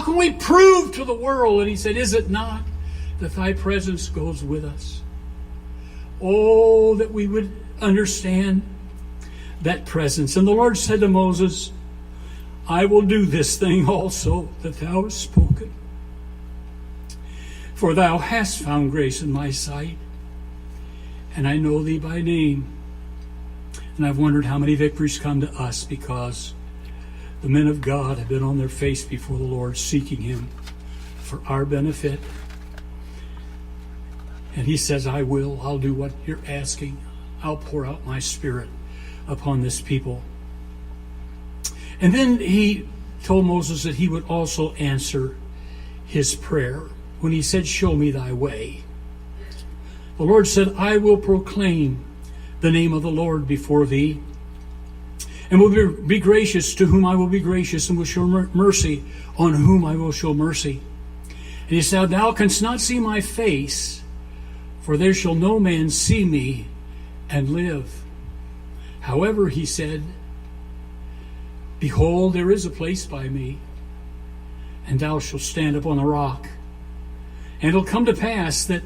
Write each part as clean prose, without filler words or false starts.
can we prove to the world? And he said, is it not that thy presence goes with us? Oh, that we would understand that presence. And the Lord said to Moses, I will do this thing also that thou hast spoken. For thou hast found grace in my sight, and I know thee by name. And I've wondered how many victories come to us because the men of God have been on their face before the Lord, seeking Him for our benefit. And He says, I'll do what you're asking. I'll pour out my Spirit upon this people. And then He told Moses that He would also answer his prayer when he said, show me thy way. The Lord said, I will proclaim the name of the Lord before thee, and will be gracious to whom I will be gracious, and will show mercy on whom I will show mercy. And he said, thou canst not see my face, for there shall no man see me and live. However, he said, behold, there is a place by me, and thou shalt stand upon a rock. And it'll come to pass that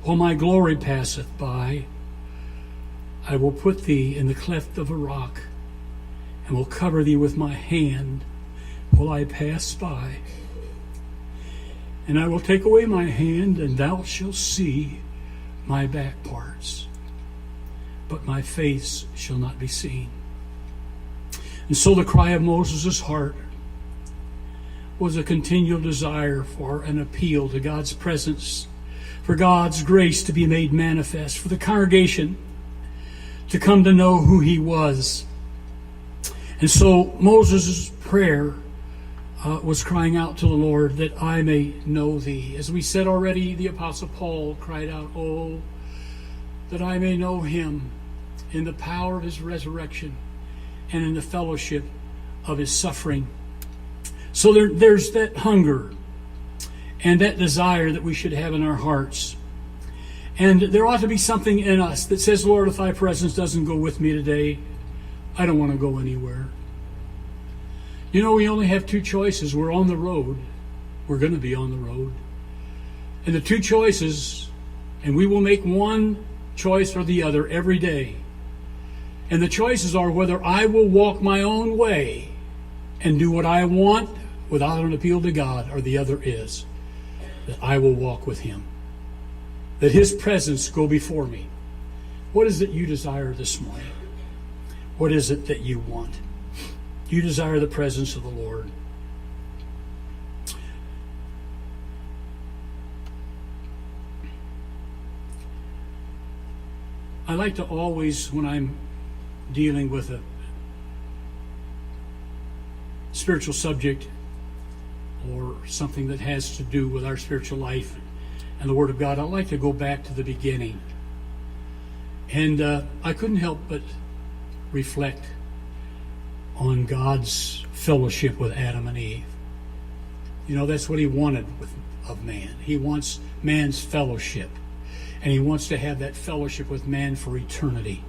while my glory passeth by, I will put thee in the cleft of a rock, and will cover thee with my hand while I pass by. And I will take away my hand, and thou shalt see my back parts, but my face shall not be seen. And so the cry of Moses' heart was a continual desire for an appeal to God's presence, for God's grace to be made manifest, for the congregation to come to know who He was. And so Moses' prayer was crying out to the Lord, that I may know Thee. As we said already, the Apostle Paul cried out, oh, that I may know Him in the power of His resurrection and in the fellowship of His suffering. So there's that hunger and that desire that we should have in our hearts. And there ought to be something in us that says, Lord, if thy presence doesn't go with me today, I don't want to go anywhere. You know, we only have two choices. We're on the road. We're going to be on the road. And the two choices, and we will make one choice or the other every day. And the choices are whether I will walk my own way and do what I want without an appeal to God, or the other is that I will walk with Him, that His presence go before me. What is it you desire this morning? What is it that you want? You desire the presence of the Lord. I like to always, when I'm dealing with a spiritual subject or something that has to do with our spiritual life and the Word of God, I like to go back to the beginning. And I couldn't help but reflect on God's fellowship with Adam and Eve. You know, that's what He wanted of man. He wants man's fellowship. And He wants to have that fellowship with man for eternity.